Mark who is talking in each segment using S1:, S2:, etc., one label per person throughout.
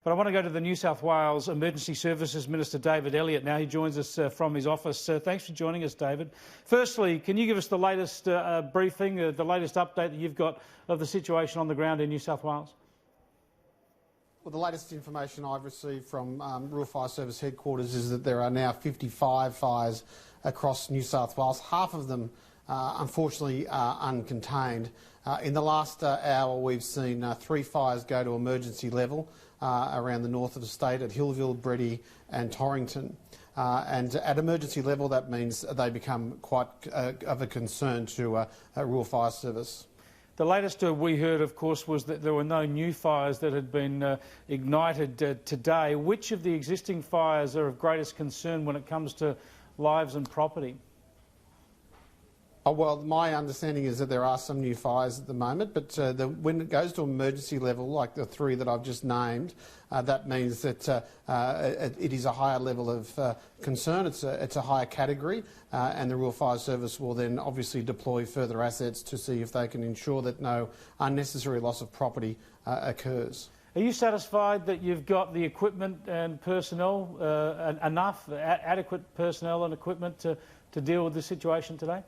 S1: But I want to go to the New South Wales Emergency Services Minister, David Elliot. Now he joins us from his office. Thanks for joining us, David. Firstly, can you give us the latest briefing, the latest update that you've got of the situation on the ground in New South Wales?
S2: Well, the latest information I've received from Rural Fire Service headquarters is that there are now 55 fires across New South Wales. Half of them, unfortunately, are uncontained. In the last hour, we've seen 3 fires go to emergency level around the north of the state at Hillville, Breddy and Torrington. And at emergency level, that means they become quite of a concern to Rural Fire Service.
S1: The latest we heard, of course, was that there were no new fires that had been ignited today. Which of the existing fires are of greatest concern when it comes to lives and property?
S2: Oh, well, my understanding is that there are some new fires at the moment, but when it goes to emergency level, like the 3 that I've just named, that means that it is a higher level of concern. It's a higher category, and the Rural Fire Service will then obviously deploy further assets to see if they can ensure that no unnecessary loss of property occurs.
S1: Are you satisfied that you've got the equipment and personnel, adequate personnel and equipment to deal with this situation today?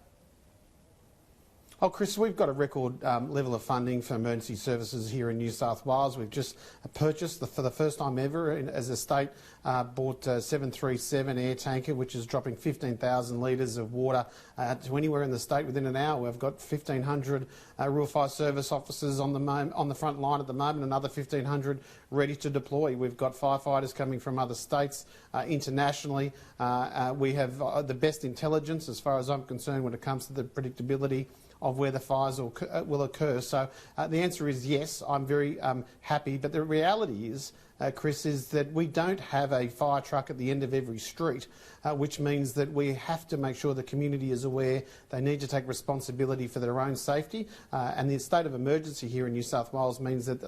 S2: Oh, Chris, we've got a record level of funding for emergency services here in New South Wales. We've just purchased, for the first time ever as a state, bought a 737 air tanker, which is dropping 15,000 litres of water to anywhere in the state within an hour. We've got 1,500 Rural Fire Service officers on the front line at the moment, another 1,500 ready to deploy. We've got firefighters coming from other states internationally. We have the best intelligence, as far as I'm concerned, when it comes to the predictability of where the fires will occur. So the answer is yes, I'm very happy. But the reality is, Chris, is that we don't have a fire truck at the end of every street, which means that we have to make sure the community is aware. They need to take responsibility for their own safety. And the state of emergency here in New South Wales means that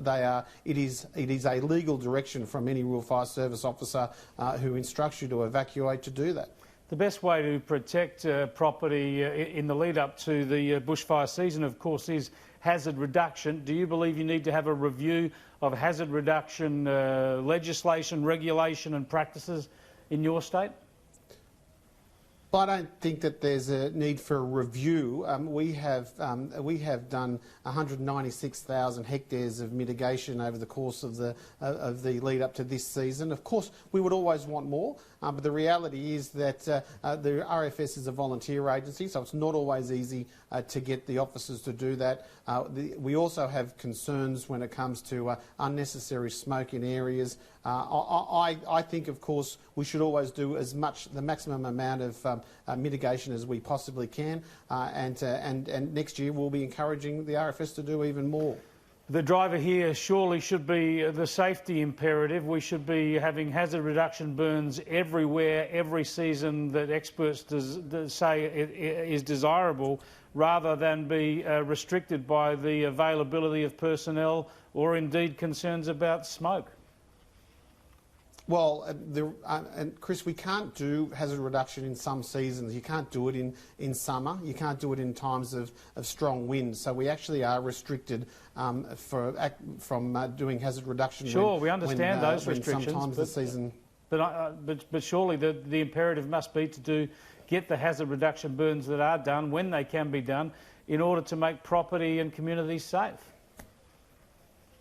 S2: it is a legal direction from any Rural Fire Service officer who instructs you to evacuate to do that.
S1: The best way to protect property in the lead up to the bushfire season, of course, is hazard reduction. Do you believe you need to have a review of hazard reduction legislation, regulation and practices in your state?
S2: I don't think that there's a need for a review. We have done 196,000 hectares of mitigation over the course of the lead up to this season. Of course, we would always want more, but the reality is that the RFS is a volunteer agency, so it's not always easy to get the officers to do that. We also have concerns when it comes to unnecessary smoke in areas. I think, of course, we should always do the maximum amount of mitigation as we possibly can, and next year we'll be encouraging the RFS to do even more.
S1: The driver here surely should be the safety imperative. We should be having hazard reduction burns everywhere, every season that experts say is desirable, rather than be restricted by the availability of personnel or indeed concerns about smoke.
S2: Well, and Chris, we can't do hazard reduction in some seasons. You can't do it in summer. You can't do it in times of strong winds. So we actually are restricted from doing hazard reduction.
S1: Sure, we understand those restrictions.
S2: Sometimes the season.
S1: But surely the imperative must be to get the hazard reduction burns that are done when they can be done, in order to make property and communities safe.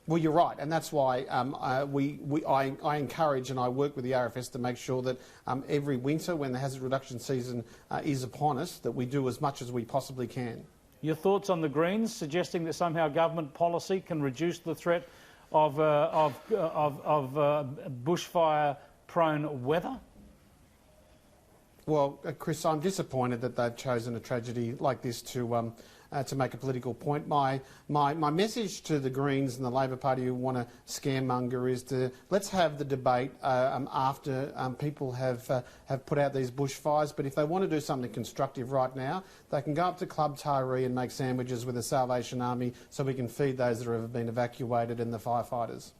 S2: Well, you're right, and that's why I encourage and I work with the RFS to make sure that every winter, when the hazard reduction season is upon us, that we do as much as we possibly can.
S1: Your thoughts on the Greens suggesting that somehow government policy can reduce the threat of bushfire-prone weather?
S2: Well, Chris, I'm disappointed that they've chosen a tragedy like this to make a political point. My message to the Greens and the Labor Party who want to scaremonger is let's have the debate after people have put out these bushfires. But if they want to do something constructive right now, they can go up to Club Taree and make sandwiches with the Salvation Army so we can feed those that have been evacuated and the firefighters.